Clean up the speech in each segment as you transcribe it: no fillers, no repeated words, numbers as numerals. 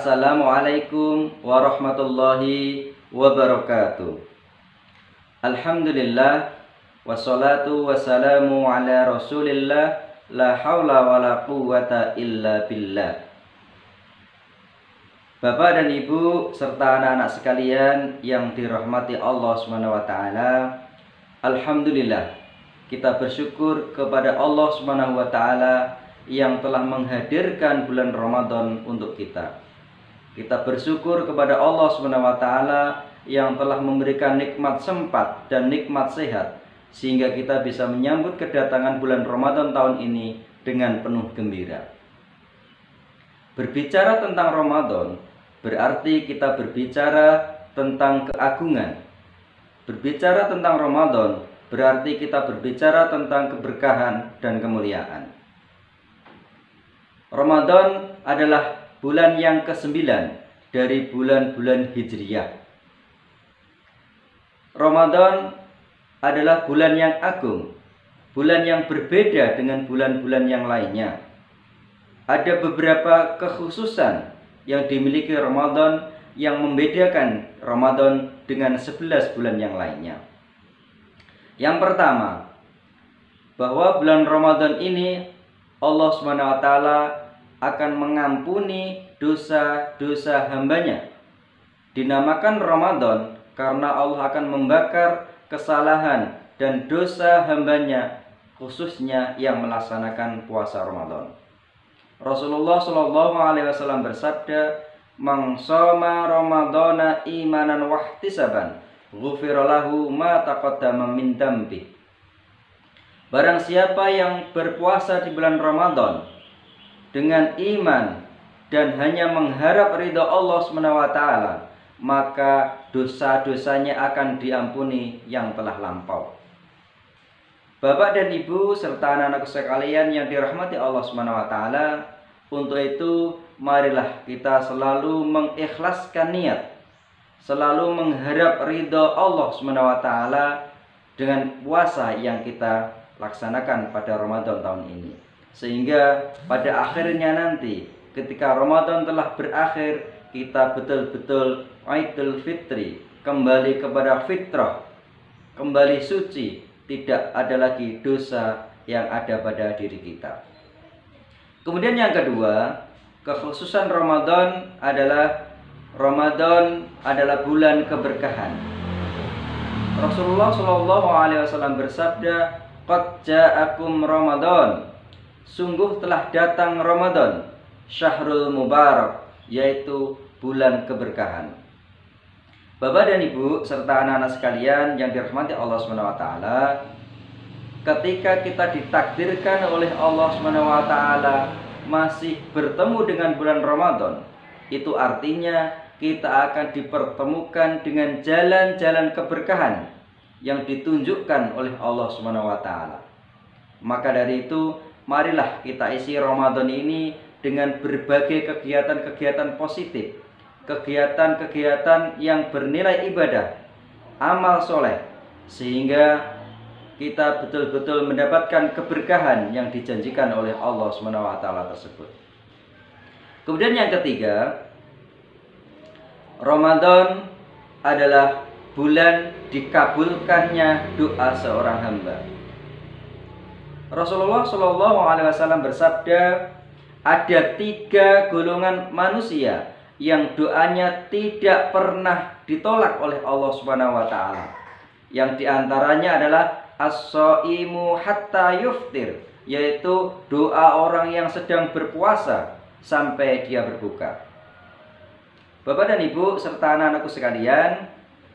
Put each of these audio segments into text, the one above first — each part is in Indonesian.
Assalamualaikum warahmatullahi wabarakatuh. Alhamdulillah, wassalatu wassalamu ala rasulillah, la haula wa la quwwata illa billah. Bapak dan Ibu serta anak-anak sekalian yang dirahmati Allah SWT, alhamdulillah, kita bersyukur kepada Allah SWT yang telah menghadirkan bulan Ramadan untuk kita. Kita bersyukur kepada Allah SWT yang telah memberikan nikmat sempat dan nikmat sehat, sehingga kita bisa menyambut kedatangan bulan Ramadan tahun ini dengan penuh gembira. Berbicara tentang Ramadan berarti kita berbicara tentang keagungan. Berbicara tentang Ramadan berarti kita berbicara tentang keberkahan dan kemuliaan. Ramadan adalah bulan yang ke-9 dari bulan-bulan Hijriyah. Ramadan adalah bulan yang agung, bulan yang berbeda dengan bulan-bulan yang lainnya. Ada beberapa kekhususan yang dimiliki Ramadan yang membedakan Ramadan dengan 11 bulan yang lainnya. Yang pertama, bahwa bulan Ramadan ini Allah SWT akan mengampuni dosa-dosa hambanya. Dinamakan Ramadan karena Allah akan membakar kesalahan dan dosa hambanya, khususnya yang melaksanakan puasa Ramadan. Rasulullah SAW bersabda, "Man shoma Ramadana imanan wahtisaban, ghufira lahu ma taqaddama min dambi." Barang siapa yang berpuasa di bulan Ramadan dengan iman dan hanya mengharap ridha Allah SWT, maka dosa-dosanya akan diampuni yang telah lampau. Bapak dan Ibu serta anak-anak sekalian yang dirahmati Allah SWT, untuk itu marilah kita selalu mengikhlaskan niat, selalu mengharap ridha Allah SWT dengan puasa yang kita laksanakan pada Ramadan tahun ini, sehingga pada akhirnya nanti ketika Ramadan telah berakhir, kita betul-betul Idul Fitri, kembali kepada fitrah, kembali suci, tidak ada lagi dosa yang ada pada diri kita. Kemudian yang kedua, kekhususan Ramadan adalah bulan keberkahan. Rasulullah SAW bersabda, "Qad ja'akum Ramadan." Sungguh telah datang Ramadan, Syahrul Mubarak, yaitu bulan keberkahan. Bapak dan Ibu serta anak-anak sekalian yang dirahmati Allah SWT, ketika kita ditakdirkan oleh Allah SWT masih bertemu dengan bulan Ramadan, itu artinya kita akan dipertemukan dengan jalan-jalan keberkahan yang ditunjukkan oleh Allah SWT. Maka dari itu, marilah kita isi Ramadan ini dengan berbagai kegiatan-kegiatan positif, kegiatan-kegiatan yang bernilai ibadah, amal soleh, sehingga kita betul-betul mendapatkan keberkahan yang dijanjikan oleh Allah SWT tersebut. Kemudian yang ketiga, Ramadan adalah bulan dikabulkannya doa seorang hamba. Rasulullah SAW bersabda, ada 3 golongan manusia yang doanya tidak pernah ditolak oleh Allah SWT. Yang diantaranya adalah as-shaimu hatta yuftir, yaitu doa orang yang sedang berpuasa sampai dia berbuka. Bapak dan Ibu serta anak-anakku sekalian,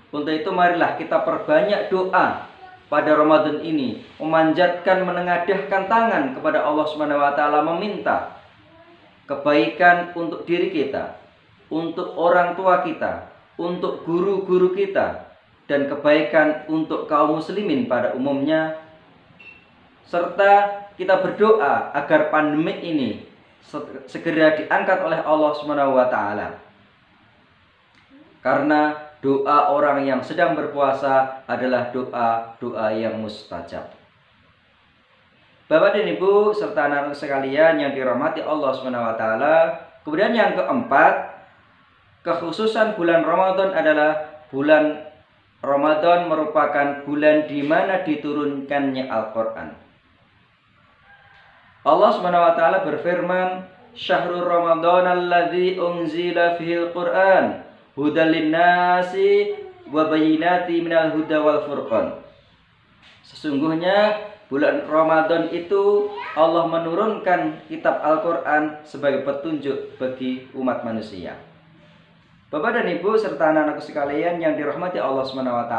untuk itu marilah kita perbanyak doa pada Ramadan ini, memanjatkan, menengadahkan tangan kepada Allah SWT, meminta kebaikan untuk diri kita, untuk orang tua kita, untuk guru-guru kita, dan kebaikan untuk kaum muslimin pada umumnya, serta kita berdoa agar pandemi ini segera diangkat oleh Allah SWT, karena doa orang yang sedang berpuasa adalah doa-doa yang mustajab. Bapak dan Ibu serta anak-anak sekalian yang dirahmati Allah SWT, kemudian yang keempat, Kekhususan bulan Ramadan adalah bulan Ramadan merupakan bulan di mana diturunkannya Al-Quran. Allah SWT berfirman, Syahrul Ramadan alladzi unzila fihil Qur'an hudal linnasi wa bayyinati minal huda wal furqan. Sesungguhnya bulan Ramadan itu Allah menurunkan kitab Al-Quran sebagai petunjuk bagi umat manusia. Bapak dan Ibu serta anak-anakku sekalian yang dirahmati Allah SWT,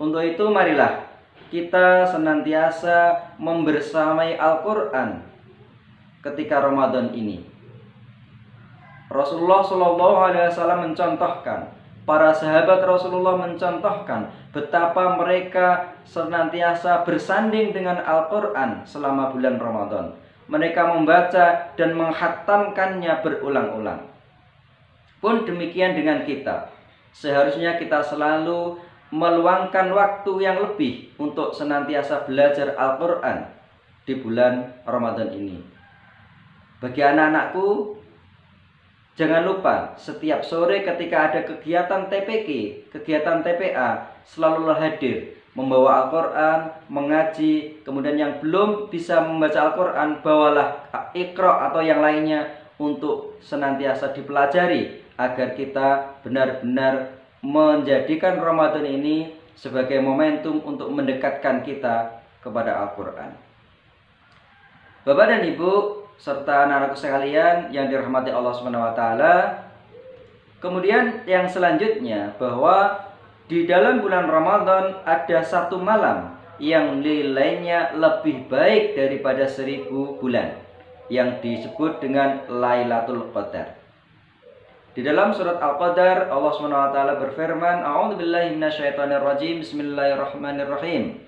untuk itu marilah kita senantiasa membersamai Al-Quran ketika Ramadan ini. Rasulullah SAW mencontohkan, para sahabat Rasulullah mencontohkan betapa mereka senantiasa bersanding dengan Al-Quran selama bulan Ramadan. Mereka membaca dan menghatamkannya berulang-ulang. Pun demikian dengan kita. Seharusnya kita selalu meluangkan waktu yang lebih untuk senantiasa belajar Al-Quran di bulan Ramadan ini. Bagi anak-anakku, jangan lupa setiap sore ketika ada kegiatan TPQ, kegiatan TPA, selalu hadir membawa Al-Quran, mengaji. Kemudian yang belum bisa membaca Al-Quran, bawalah Iqra atau yang lainnya untuk senantiasa dipelajari agar kita benar-benar menjadikan Ramadan ini sebagai momentum untuk mendekatkan kita kepada Al-Quran. Bapak dan Ibu serta anak-anakku sekalian yang dirahmati Allah SWT, kemudian yang selanjutnya bahwa di dalam bulan Ramadan ada satu malam yang nilainya lebih baik daripada 1000 bulan, yang disebut dengan Lailatul Qadar. Di dalam surat Al-Qadar Allah SWT berfirman, A'udzubillahi minasyaitonirrajim, Bismillahirrahmanirrahim.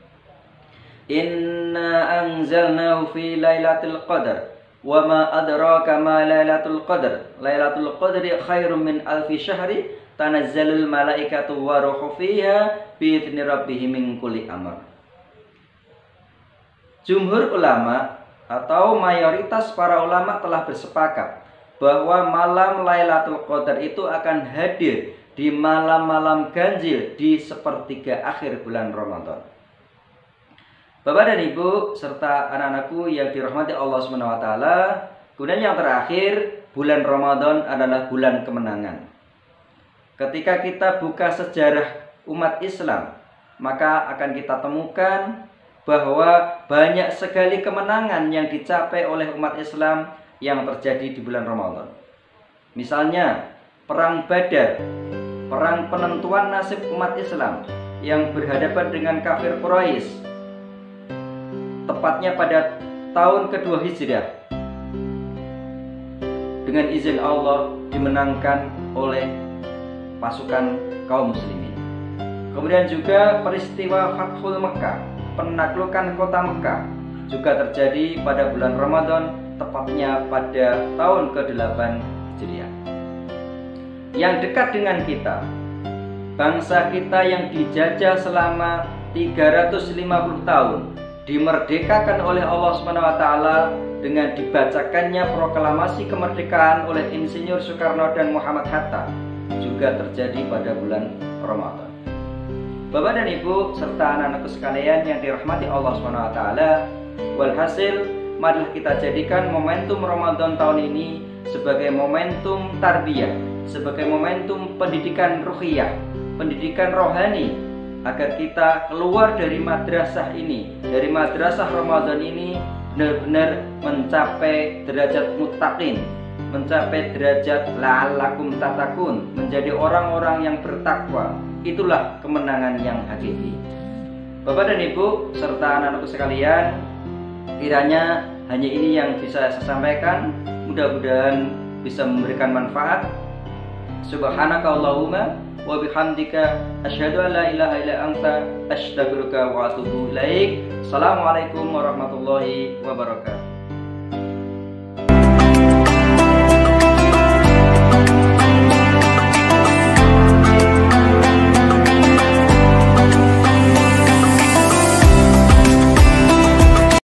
Inna anzalnahu fi Lailatul Qadar wa ma adraka ma Lailatul Qadar. Lailatul Qadri khairum min alfi syahri tanazzalul malaikatu wa ruhu fiha bi idzni rabbihim min kulli amr. Jumhur ulama atau mayoritas para ulama telah bersepakat bahwa malam Lailatul Qadar itu akan hadir di malam-malam ganjil di sepertiga akhir bulan Ramadan. Bapak dan Ibu serta anak-anakku yang dirahmati Allah SWT, kemudian yang terakhir, bulan Ramadan adalah bulan kemenangan. Ketika kita buka sejarah umat Islam, maka akan kita temukan bahwa banyak sekali kemenangan yang dicapai oleh umat Islam yang terjadi di bulan Ramadan. Misalnya perang Badar, perang penentuan nasib umat Islam yang berhadapan dengan kafir Quraisy, tepatnya pada tahun kedua Hijriah. Dengan izin Allah dimenangkan oleh pasukan kaum muslimin. Kemudian juga peristiwa Fathul Mekah, penaklukan kota Mekah, juga terjadi pada bulan Ramadan, tepatnya pada tahun ke-8 Hijriah. Yang dekat dengan kita, bangsa kita yang dijajah selama 350 tahun, dimerdekakan oleh Allah SWT dengan dibacakannya proklamasi kemerdekaan oleh Insinyur Soekarno dan Muhammad Hatta, juga terjadi pada bulan Ramadan. Bapak dan Ibu serta anak-anakku sekalian yang dirahmati Allah SWT, walhasil marilah kita jadikan momentum Ramadan tahun ini sebagai momentum tarbiyah, sebagai momentum pendidikan ruhiyah, pendidikan rohani, agar kita keluar dari madrasah ini, dari madrasah Ramadan ini, benar-benar mencapai derajat muttaqin, mencapai derajat la'allakum tatakun, menjadi orang-orang yang bertakwa. Itulah kemenangan yang hakiki. Bapak dan Ibu serta anak-anakku sekalian, kiranya hanya ini yang bisa saya sampaikan. Mudah-mudahan bisa memberikan manfaat. Subhanakallahumma wa bihamdika asyhadu an la ilaha illa anta astaghfiruka wa atubu ilaik. Assalamualaikum warahmatullahi wabarakatuh.